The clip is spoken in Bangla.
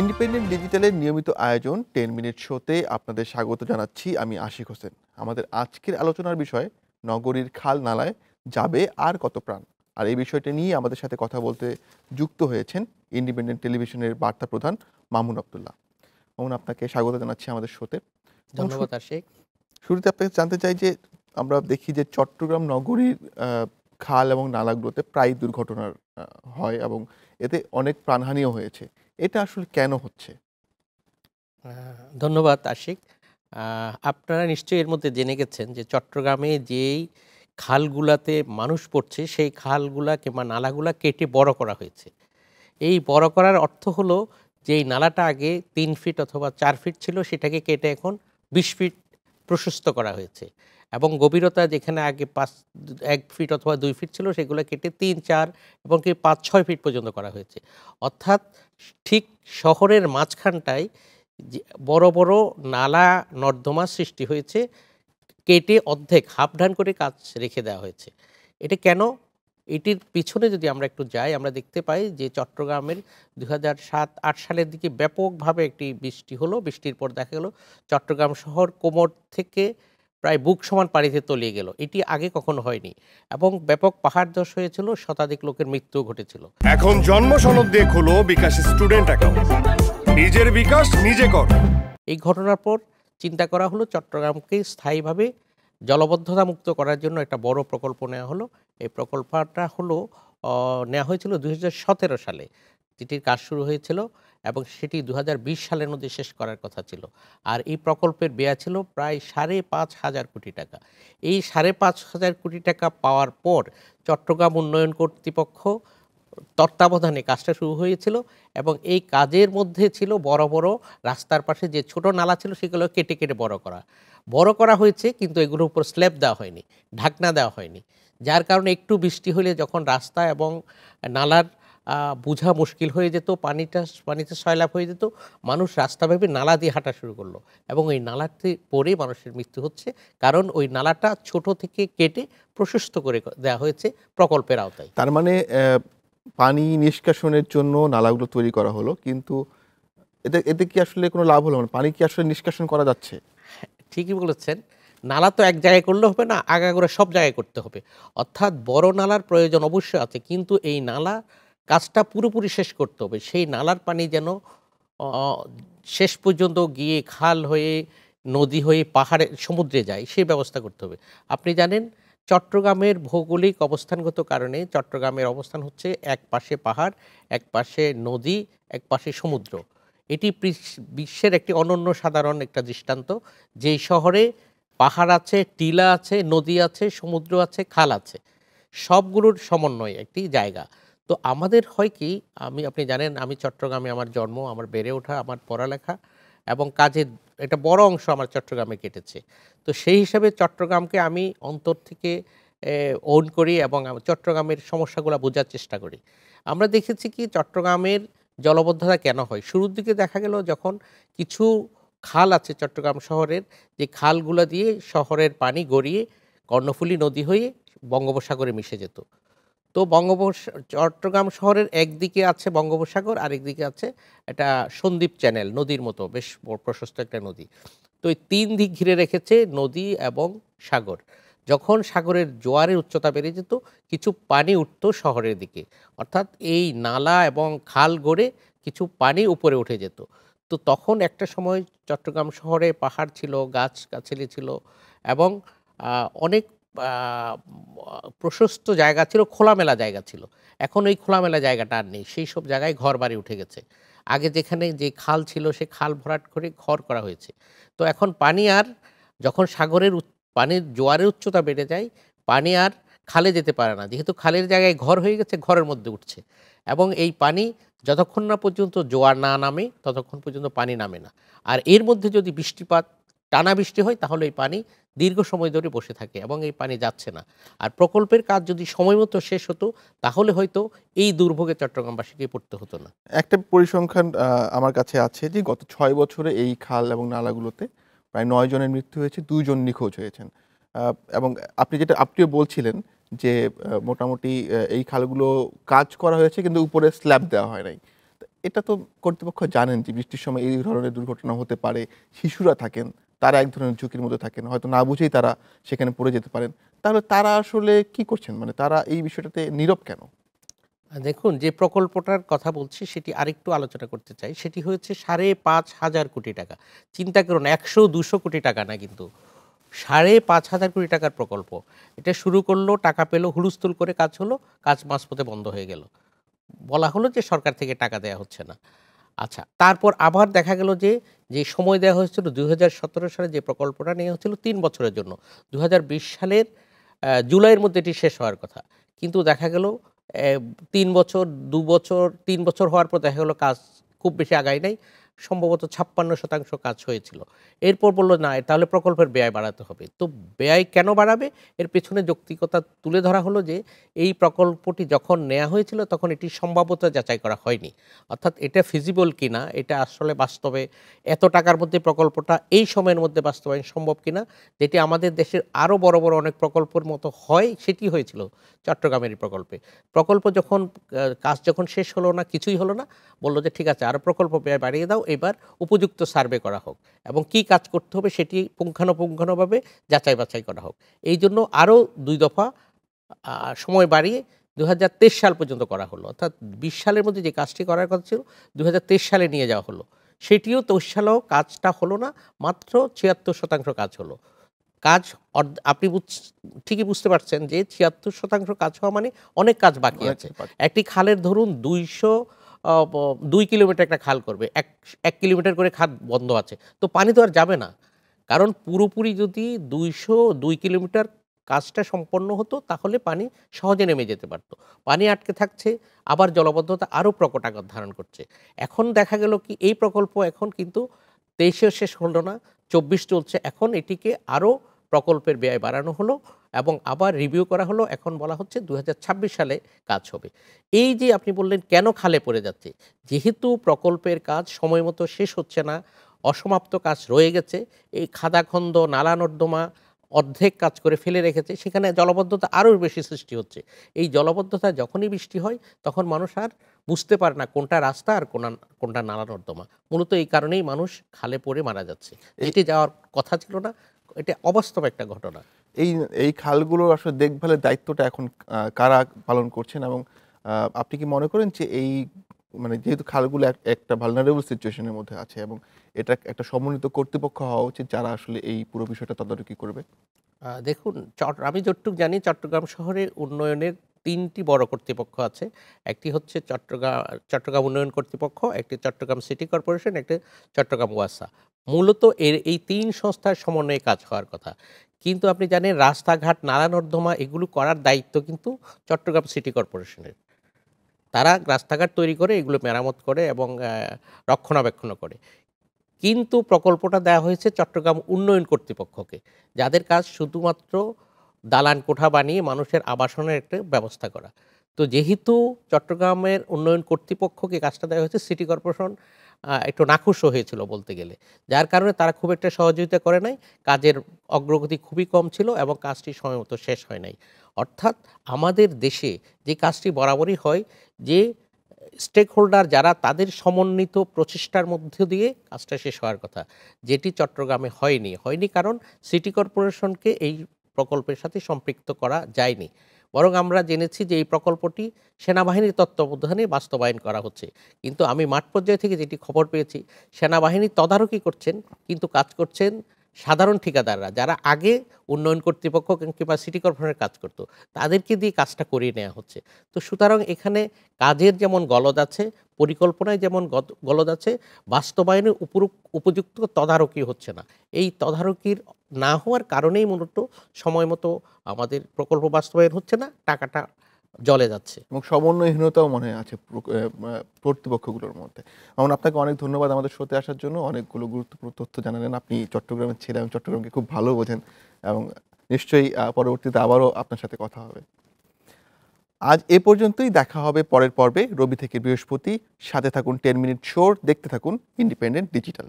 ইন্ডিপেন্ডেন্ট ডিজিটালের নিয়মিত আয়োজন 10 মিনিট শোতে আপনাদের স্বাগত জানাচ্ছি। আমি আশিক হোসেন। আমাদের আজকের আলোচনার বিষয় নগরীর খাল নালায় যাবে আর কত প্রাণ। আর এই বিষয়টা নিয়ে আমাদের সাথে কথা বলতে যুক্ত হয়েছেন ইন্ডিপেন্ডেন্ট টেলিভিশনের বার্তা প্রধান মামুন আব্দুল্লাহ। মামুন, আপনাকে স্বাগত জানাচ্ছি আমাদের শোতে। ধন্যবাদ আশিক। শুরুতে আপনাকে জানতে চাই যে আমরা দেখি যে চট্টগ্রাম নগরীর খাল এবং নালাগুলোতে প্রায় দুর্ঘটনার হয় এবং এতে অনেক প্রাণহানিও হয়েছে। এটা আসলে কেন হচ্ছে? ধন্যবাদ আশিক। আপনারা নিশ্চয়ই এর মধ্যে জেনে গেছেন যে চট্টগ্রামে যেই খালগুলাতে মানুষ পড়ছে সেই খালগুলা কিংবা নালাগুলা কেটে বড় করা হয়েছে। এই বড় করার অর্থ হলো যে এই নালাটা আগে ৩ ফিট অথবা ৪ ফিট ছিল সেটাকে কেটে এখন ২০ ফিট প্রশস্ত করা হয়েছে এবং গভীরতা যেখানে আগে ১ ফিট অথবা ২ ফিট ছিল সেগুলো কেটে ৩, ৪ এবং কি ৫, ৬ ফিট পর্যন্ত করা হয়েছে। অর্থাৎ ঠিক শহরের মাঝখানটায় যে বড় বড় নালা নর্দমা সৃষ্টি হয়েছে, কেটে অর্ধেক হাফ ডান করে কাজ রেখে দেওয়া হয়েছে। এটা কেন? এটির পিছনে যদি আমরা একটু যাই আমরা দেখতে পাই যে চট্টগ্রামের ২০০৭-৮ সালের দিকে ব্যাপকভাবে একটি বৃষ্টি হলো। বৃষ্টির পর দেখা গেল চট্টগ্রাম শহর কোমর থেকে প্রায় বুক সমান পানিতে তলিয়ে গেল। এটি আগে কখনো হয়নি এবং ব্যাপক পাহাড় ধস হয়েছিল, শতাধিক লোকের মৃত্যুও ঘটেছিল। এখন জন্ম সনদ দিয়ে খোলো বিকাশ স্টুডেন্ট অ্যাকাউন্ট। নিজের বিকাশ নিজে কর। এই ঘটনার পর চিন্তা করা হলো চট্টগ্রামকে স্থায়ীভাবে জলবদ্ধতা মুক্ত করার জন্য একটা বড় প্রকল্প নেওয়া হলো। এই প্রকল্পটা হলো নেওয়া হয়েছিল ২০১৭ সালে, যেটির কাজ শুরু হয়েছিল এবং সেটি ২০২০ সালের মধ্যে শেষ করার কথা ছিল। আর এই প্রকল্পের ব্যয় ছিল প্রায় ৫,৫০০ কোটি টাকা। এই ৫,৫০০ কোটি টাকা পাওয়ার পর চট্টগ্রাম উন্নয়ন কর্তৃপক্ষ তত্ত্বাবধানে কাজটা শুরু হয়েছিল এবং এই কাজের মধ্যে ছিল বড় বড় রাস্তার পাশে যে ছোট নালা ছিল সেগুলো কেটে কেটে বড় করা হয়েছে, কিন্তু এগুলোর উপর স্ল্যাব দেওয়া হয়নি, ঢাকনা দেওয়া হয়নি। যার কারণে একটু বৃষ্টি হলে যখন রাস্তা এবং নালার বোঝা মুশকিল হয়ে যেত, পানিতে সয়লাব হয়ে যেত, মানুষ রাস্তা ভেবে নালা দিয়ে হাঁটা শুরু করলো এবং ওই নালাতে পড়ে মানুষের মৃত্যু হচ্ছে, কারণ ওই নালাটা ছোট থেকে কেটে প্রশস্ত করে দেওয়া হয়েছে প্রকল্পের আওতায়। তার মানে পানি নিষ্কাশনের জন্য নালাগুলো তৈরি করা হলো, কিন্তু এতে এতে কি আসলে কোনো লাভ হলো না? পানি কি আসলে নিষ্কাশন করা যাচ্ছে? ঠিকই বলেছেন। নালা তো এক জায়গায় করলে হবে না, আগাগোড়া সব জায়গায় করতে হবে। অর্থাৎ বড় নালার প্রয়োজন অবশ্যই আছে, কিন্তু এই নালা কাজটা পুরোপুরি শেষ করতে হবে। সেই নালার পানি যেন অ শেষ পর্যন্ত গিয়ে খাল হয়ে, নদী হয়ে, পাহাড়ে, সমুদ্রে যায়, সেই ব্যবস্থা করতে হবে। আপনি জানেন চট্টগ্রামের ভৌগোলিক অবস্থানগত কারণে চট্টগ্রামের অবস্থান হচ্ছে এক পাশে পাহাড়, এক পাশে নদী, এক পাশে সমুদ্র। এটি বিশ্বের একটি অনন্য সাধারণ একটা দৃষ্টান্ত। যেই শহরে পাহাড় আছে, টিলা আছে, নদী আছে, সমুদ্র আছে, খাল আছে, সবগুলোর সমন্বয়ে একটি জায়গা। তো আমাদের হয় কি, আপনি জানেন আমি চট্টগ্রামে আমার জন্ম, আমার বেড়ে ওঠা, আমার পড়ালেখা এবং কাজের একটা বড় অংশ আমার চট্টগ্রামে কেটেছে। তো সেই হিসাবে চট্টগ্রামকে আমি অন্তর থেকে ওন করি এবং চট্টগ্রামের সমস্যাগুলো বোঝার চেষ্টা করি। আমরা দেখেছি কি চট্টগ্রামের জলবদ্ধতা কেন হয়। শুরুর দিকে দেখা গেল যখন কিছু খাল আছে চট্টগ্রাম শহরের, যে খালগুলো দিয়ে শহরের পানি গড়িয়ে কর্ণফুলী নদী হয়ে বঙ্গোপসাগরে মিশে যেত। তো চট্টগ্রাম শহরের একদিকে আছে বঙ্গোপসাগর, আরেকদিকে আছে একটা সন্দ্বীপ চ্যানেল, নদীর মতো বেশ প্রশস্ত একটা নদী। তো এই ৩ দিক ঘিরে রেখেছে নদী এবং সাগর। যখন সাগরের জোয়ারের উচ্চতা বেড়ে যেত, কিছু পানি উঠত শহরের দিকে, অর্থাৎ এই নালা এবং খাল গড়ে কিছু পানি উপরে উঠে যেত। তো তখন একটা সময় চট্টগ্রাম শহরে পাহাড় ছিল, গাছগাছালি ছিল এবং অনেক আ প্রশস্ত জায়গা ছিল, খোলামেলা জায়গা ছিল। এখন ওই খোলামেলা জায়গাটা আর নেই। সেই সব জায়গায় ঘরবাড়ি উঠে গেছে। আগে যেখানে যে খাল ছিল সে খাল ভরাট করে ঘর করা হয়েছে। তো এখন পানি আর, যখন সাগরের পানির জোয়ারের উচ্চতা বেড়ে যায়, পানি আর খালে যেতে পারে না। যেহেতু খালের জায়গায় ঘর হয়ে গেছে, ঘরের মধ্যে উঠছে এবং এই পানি যতক্ষণ না পর্যন্ত জোয়ার না নামে ততক্ষণ পর্যন্ত পানি নামে না। আর এর মধ্যে যদি বৃষ্টিপাত, টানা বৃষ্টি হয়, তাহলে এই পানি দীর্ঘ সময় ধরে বসে থাকে এবং এই পানি যাচ্ছে না। আর প্রকল্পের কাজ যদি সময়মতো শেষ হতো তাহলে হয়তো এই দুর্ভোগে চট্টগ্রামবাসীকে পড়তে হতো না। একটা পরিসংখ্যান আমার কাছে আছে যে গত ৬ বছরে এই খাল এবং নালাগুলোতে প্রায় ৯ জনের মৃত্যু হয়েছে, ২ জন নিখোঁজ হয়েছেন। এবং আপনিও বলছিলেন যে মোটামুটি এই খালগুলো কাজ করা হয়েছে কিন্তু উপরে স্ল্যাব দেওয়া হয় নাই। তো এটা তো কর্তৃপক্ষ জানেন যে বৃষ্টির সময় এই ধরনের দুর্ঘটনা হতে পারে, শিশুরা থাকেন, তারা এক ধরনের ঝুঁকির মধ্যে থাকেন, হয়তো না বুঝেই তারা সেখানে পড়ে যেতে পারেন। তাহলে তারা আসলে কি করছেন, মানে তারা এই বিষয়টাতে নীরব কেন? দেখুন, যে প্রকল্পটার কথা বলছি সেটি আরেকটু আলোচনা করতে চাই। সেটি হয়েছে ৫,৫০০ কোটি টাকা। চিন্তা করুন, ১০০-২০০ কোটি টাকা না কিন্তু। ৫,৫০০ কোটি টাকার প্রকল্প। এটা শুরু করলো, টাকা পেল, হুলস্থুল করে কাজ হলো, কাজ মাঝপথে বন্ধ হয়ে গেল। বলা হলো যে সরকার থেকে টাকা দেয়া হচ্ছে না। আচ্ছা, তারপর আবার দেখা গেল যে, যে সময় দেওয়া হয়েছিল ২০১৭ সালে যে প্রকল্পটা নেওয়া হয়েছিল ৩ বছরের জন্য। ২০২০ সালের জুলাইয়ের মধ্যে এটি শেষ হওয়ার কথা। কিন্তু দেখা গেল ৩ বছর, ২ বছর, ৩ বছর হওয়ার পর দেখা গেল কাজ খুব বেশি আগায় নাই। সম্ভবত ৫৬% কাজ হয়েছিল। এরপর বলল না, তাহলে প্রকল্পের ব্যয় বাড়াতে হবে। তো ব্যয় কেন বাড়াবে? এর পেছনে যৌক্তিকতা তুলে ধরা হলো যে, এই প্রকল্পটি যখন নেয়া হয়েছিল তখন এটির সম্ভাব্যতা যাচাই করা হয়নি। অর্থাৎ এটা ফিজিবল কিনা, এটা আসলে বাস্তবে এত টাকার মধ্যে প্রকল্পটা এই সময়ের মধ্যে বাস্তবায়ন সম্ভব কিনা, যেটি আমাদের দেশের আরও বড়, বড় অনেক প্রকল্পের মতো হয়, সেটি হয়েছিল চট্টগ্রামের এই প্রকল্পে। প্রকল্প যখন কাজ যখন শেষ হলো না, কিছুই হলো না, বলল যে ঠিক আছে, আরও প্রকল্প ব্যয় বাড়িয়ে দাও, এবার উপযুক্ত সার্ভে করা হোক এবং কি কাজ করতে হবে সেটি পুঙ্খানুপুঙ্খানুভাবে যাচাই বাছাই করা হোক। এই জন্য আরও ২ দফা সময় বাড়িয়ে ২০২৩ সাল পর্যন্ত করা হলো। অর্থাৎ ২০ সালের মধ্যে যে কাজটি করার কথা ছিল ২০২৩ সালে নিয়ে যাওয়া হলো। সেটিও ২৩ সালেও কাজটা হলো না, মাত্র ৭৬% কাজ হলো। কাজ আপনি ঠিকই বুঝতে পারছেন যে ৭৬% কাজ হওয়া মানে অনেক কাজ বাকি অনেক আছে। বাকি। একটি খালের ধরুন ২ কিলোমিটার একটা খাল করবে। ১ কিলোমিটার করে খাল বন্ধ আছে। তো পানি তো আর যাবে না। কারণ পুরোপুরি যদি ২০২ কিলোমিটার কাজটা সম্পন্ন হতো তাহলে পানি সহজে নেমে যেতে পারত। পানি আটকে থাকছে, আবার জলাবদ্ধতা আরও প্রকট আকার ধারণ করছে। এখন দেখা গেল কি, এই প্রকল্প এখন কিন্তু ২৩-এও শেষ হলো না, ২৪ চলছে। এখন এটিকে আরও প্রকল্পের ব্যয় বাড়ানো হলো এবং আবার রিভিউ করা হলো। এখন বলা হচ্ছে ২০২৬ সালে কাজ হবে। এই যে আপনি বললেন কেন খালে পড়ে যাচ্ছে? যেহেতু প্রকল্পের কাজ সময়মতো শেষ হচ্ছে না, অসমাপ্ত কাজ রয়ে গেছে, এই খাদাখন্দ, নালা-নর্দমা অর্ধেক কাজ করে ফেলে রেখেছে, সেখানে জলাবদ্ধতা আরও বেশি সৃষ্টি হচ্ছে। এই জলাবদ্ধতা যখনই বৃষ্টি হয় তখন মানুষ আর বুঝতে পারে না কোনটা রাস্তা আর কোনটা নালা-নর্দমা। মূলত এই কারণেই মানুষ খালে পড়ে মারা যাচ্ছে। এই যেটি যাওয়ার কথা ছিল না, এটা অবাস্তব একটা ঘটনা। এই এই খালগুলোর আসলে দেখভালের দায়িত্বটা এখন কারা পালন করছেন? এবং আপনি কি মনে করেন যে এই, মানে যেহেতু খালগুলো একটা ভালনারেবল সিচুয়েশন এর মধ্যে আছে এবং এটা একটা সমন্বিত কর্তৃপক্ষ হওয়া উচিত যারা আসলে এই পুরো বিষয়টা তদারকি করবে? দেখুন, আমি যতটুকু জানি চট্টগ্রাম শহরে উন্নয়নের ৩টি বড় কর্তৃপক্ষ আছে। একটি হচ্ছে চট্টগ্রাম উন্নয়ন কর্তৃপক্ষ, একটি চট্টগ্রাম সিটি কর্পোরেশন, একটি চট্টগ্রাম ওয়াসা। মূলত এই ৩ সংস্থার সমন্বয়ে কাজ হওয়ার কথা। কিন্তু আপনি জানেন, রাস্তাঘাট, নালা-নর্দমা এগুলো করার দায়িত্ব কিন্তু চট্টগ্রাম সিটি কর্পোরেশনের। তারা রাস্তাঘাট তৈরি করে, এগুলো মেরামত করে এবং রক্ষণাবেক্ষণও করে। কিন্তু প্রকল্পটা দেওয়া হয়েছে চট্টগ্রাম উন্নয়ন কর্তৃপক্ষকে, যাদের কাজ শুধুমাত্র দালান কোঠা বানিয়ে মানুষের আবাসনের একটা ব্যবস্থা করা। তো যেহেতু চট্টগ্রামের উন্নয়ন কর্তৃপক্ষকে কাজটা দেওয়া হয়েছে, সিটি কর্পোরেশন একটু নাখুশও হয়েছিল বলতে গেলে। যার কারণে তারা খুব একটা সহযোগিতা করে নাই। কাজের অগ্রগতি খুবই কম ছিল এবং কাজটি সময়মতো শেষ হয় নাই। অর্থাৎ আমাদের দেশে যে কাজটি বরাবরই হয়, যে স্টেক হোল্ডার যারা, তাদের সমন্বিত প্রচেষ্টার মধ্য দিয়ে কাজটা শেষ হওয়ার কথা, যেটি চট্টগ্রামে হয়নি কারণ সিটি কর্পোরেশনকে এই প্রকল্পের সাথে সম্পৃক্ত করা যায়নি। বরং আমরা জেনেছি যে এই প্রকল্পটি সেনাবাহিনীর তত্ত্বাবধানে বাস্তবায়ন করা হচ্ছে। কিন্তু আমি মাঠ পর্যায় থেকে যেটি খবর পেয়েছি, সেনাবাহিনী তদারকি করছেন, কিন্তু কাজ করছেন সাধারণ ঠিকাদাররা, যারা আগে উন্নয়ন কর্তৃপক্ষ কিংবা সিটি কর্পোরেশনের কাজ করত, তাদেরকে দিয়ে কাজটা করিয়ে নেওয়া হচ্ছে। তো সুতরাং এখানে কাজের যেমন গলদ আছে, পরিকল্পনায় যেমন গলদ আছে, বাস্তবায়নের উপযুক্ত তদারকি হচ্ছে না। এই তদারকির না হওয়ার কারণেই মূলত সময় মতো আমাদের প্রকল্প বাস্তবায়ন হচ্ছে না, টাকাটা জলে যাচ্ছে। এবং সমন্বয়হীনতাও মনে হয় আছে কর্তৃপক্ষগুলোর মধ্যে। মামুন, আপনাকে অনেক ধন্যবাদ আমাদের শোতে আসার জন্য। অনেকগুলো গুরুত্বপূর্ণ তথ্য জানালেন। আপনি চট্টগ্রামের ছেলে এবং চট্টগ্রামকে খুব ভালো বোঝেন এবং নিশ্চয়ই পরবর্তীতে আবারও আপনার সাথে কথা হবে। আজ এ পর্যন্তই। দেখা হবে পরের পর্বে, রবি থেকে বৃহস্পতি। সাথে থাকুন 10 মিনিট শোর, দেখতে থাকুন ইন্ডিপেন্ডেন্ট ডিজিটাল।